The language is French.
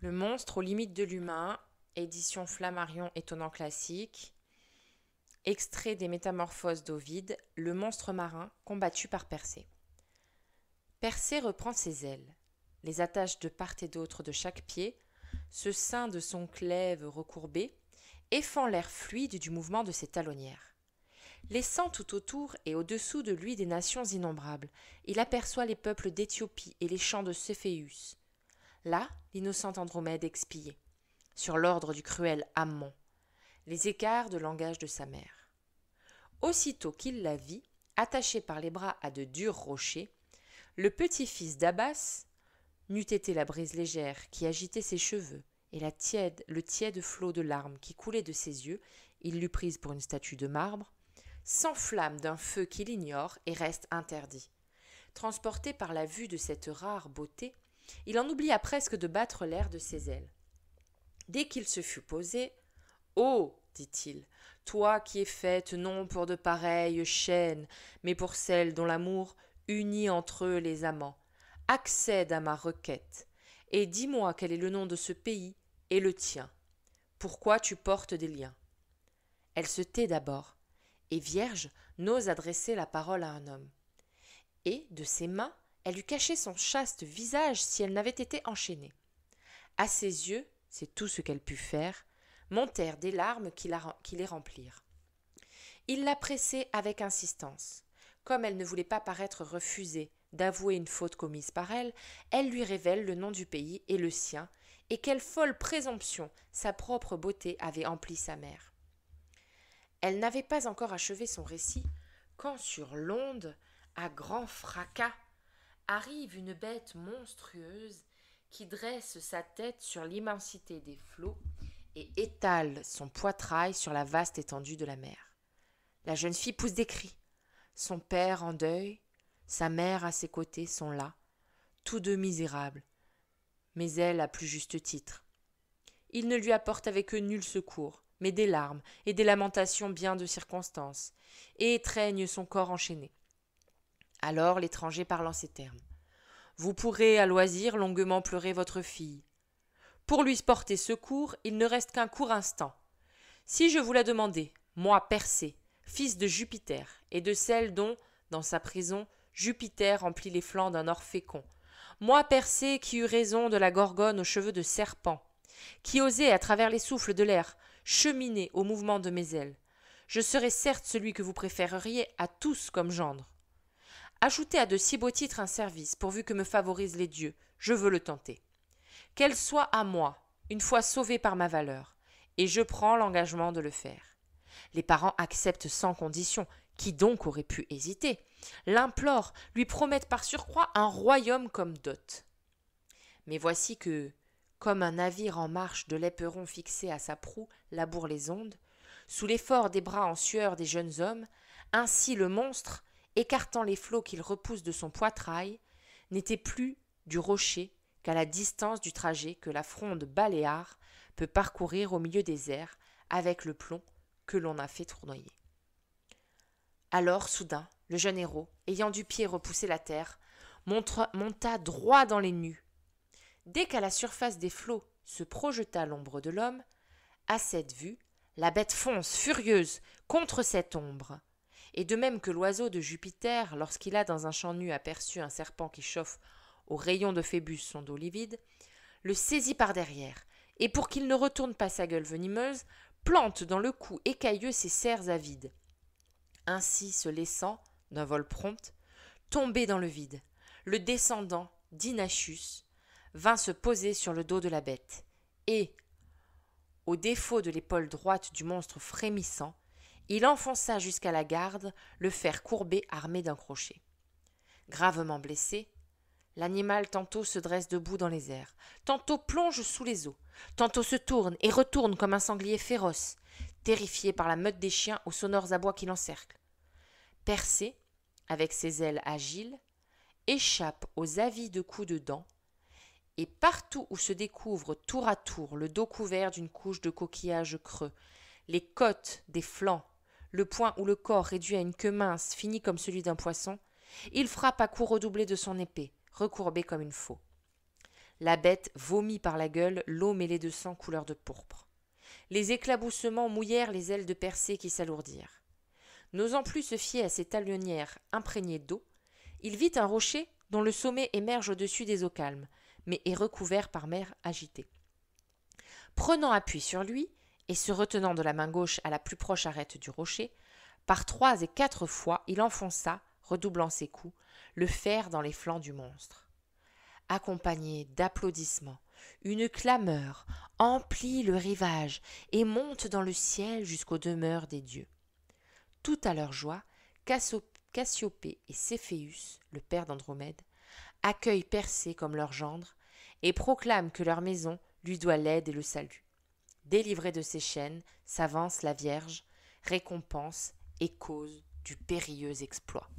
Le monstre aux limites de l'humain, édition Flammarion étonnant classique, extrait des Métamorphoses d'Ovide, le monstre marin combattu par Persée. Persée reprend ses ailes, les attache de part et d'autre de chaque pied, se ceint de son glaive recourbé et fend l'air fluide du mouvement de ses talonnières. Laissant tout autour et au-dessous de lui des nations innombrables, il aperçoit les peuples d'Éthiopie et les champs de Céphéus. Là, l'innocente Andromède expiait, sur l'ordre du cruel Ammon, les écarts de langage de sa mère. Aussitôt qu'il la vit, attaché par les bras à de durs rochers, le petit-fils d'Abbas, n'eût été la brise légère qui agitait ses cheveux et le tiède flot de larmes qui coulait de ses yeux, il l'eût prise pour une statue de marbre, s'enflamme d'un feu qu'il ignore et reste interdit. Transporté par la vue de cette rare beauté, il en oublia presque de battre l'air de ses ailes. Dès qu'il se fut posé, « Oh, dit-il, toi qui es faite non pour de pareilles chaînes, mais pour celles dont l'amour unit entre eux les amants, accède à ma requête, et dis-moi quel est le nom de ce pays et le tien. Pourquoi tu portes des liens ?» Elle se tait d'abord, et vierge n'ose adresser la parole à un homme. Et, de ses mains, elle eût caché son chaste visage si elle n'avait été enchaînée. À ses yeux, c'est tout ce qu'elle put faire, montèrent des larmes qui les remplirent. Il la pressait avec insistance. Comme elle ne voulait pas paraître refusée d'avouer une faute commise par elle, elle lui révèle le nom du pays et le sien, et quelle folle présomption sa propre beauté avait empli sa mère. Elle n'avait pas encore achevé son récit, quand sur l'onde, à grand fracas, arrive une bête monstrueuse qui dresse sa tête sur l'immensité des flots et étale son poitrail sur la vaste étendue de la mer. La jeune fille pousse des cris. Son père en deuil, sa mère à ses côtés sont là, tous deux misérables, mais elle à plus juste titre. Ils ne lui apportent avec eux nul secours, mais des larmes et des lamentations bien de circonstance, et étreignent son corps enchaîné. Alors l'étranger parle en ces termes. Vous pourrez à loisir longuement pleurer votre fille. Pour lui porter secours, il ne reste qu'un court instant. Si je vous la demandais, moi Persée, fils de Jupiter, et de celle dont, dans sa prison, Jupiter remplit les flancs d'un or fécond, moi Persée qui eus raison de la Gorgone aux cheveux de serpent, qui osais, à travers les souffles de l'air, cheminer au mouvement de mes ailes, je serais certes celui que vous préféreriez à tous comme gendre. Ajoutez à de si beaux titres un service, pourvu que me favorisent les dieux, je veux le tenter. Qu'elle soit à moi, une fois sauvée par ma valeur, et je prends l'engagement de le faire. Les parents acceptent sans condition, qui donc aurait pu hésiter, l'implorent, lui promettent par surcroît un royaume comme dot. Mais voici que, comme un navire en marche de l'éperon fixé à sa proue laboure les ondes, sous l'effort des bras en sueur des jeunes hommes, ainsi le monstre, écartant les flots qu'il repousse de son poitrail, n'était plus du rocher qu'à la distance du trajet que la fronde baléare peut parcourir au milieu des airs avec le plomb que l'on a fait tournoyer. Alors, soudain, le jeune héros, ayant du pied repoussé la terre, monta droit dans les nues. Dès qu'à la surface des flots se projeta l'ombre de l'homme, à cette vue, la bête fonce, furieuse, contre cette ombre. Et de même que l'oiseau de Jupiter, lorsqu'il a dans un champ nu aperçu un serpent qui chauffe aux rayons de Phébus son dos livide, le saisit par derrière, et pour qu'il ne retourne pas sa gueule venimeuse, plante dans le cou écailleux ses serres avides. Ainsi se laissant, d'un vol prompt, tomber dans le vide, le descendant d'Inachus vint se poser sur le dos de la bête, et, au défaut de l'épaule droite du monstre frémissant, il enfonça jusqu'à la garde le fer courbé armé d'un crochet. Gravement blessé, l'animal tantôt se dresse debout dans les airs, tantôt plonge sous les eaux, tantôt se tourne et retourne comme un sanglier féroce, terrifié par la meute des chiens aux sonores abois qui l'encerclent. Persée, avec ses ailes agiles, échappe aux avides coups de dents, et partout où se découvre tour à tour le dos couvert d'une couche de coquillages creux, les côtes des flancs, le point où le corps réduit à une queue mince finit comme celui d'un poisson, il frappe à coups redoublés de son épée, recourbée comme une faux. La bête vomit par la gueule l'eau mêlée de sang couleur de pourpre. Les éclaboussements mouillèrent les ailes de Persée qui s'alourdirent. N'osant plus se fier à ces talonnières imprégnées d'eau, il vit un rocher dont le sommet émerge au-dessus des eaux calmes, mais est recouvert par mer agitée. Prenant appui sur lui, et se retenant de la main gauche à la plus proche arête du rocher, par 3 et 4 fois il enfonça, redoublant ses coups, le fer dans les flancs du monstre. Accompagné d'applaudissements, une clameur emplit le rivage et monte dans le ciel jusqu'aux demeures des dieux. Tout à leur joie, Cassiopée et Céphéus, le père d'Andromède, accueillent Persée comme leur gendre et proclament que leur maison lui doit l'aide et le salut. Délivrée de ses chaînes, s'avance la Vierge, récompense et cause du périlleux exploit.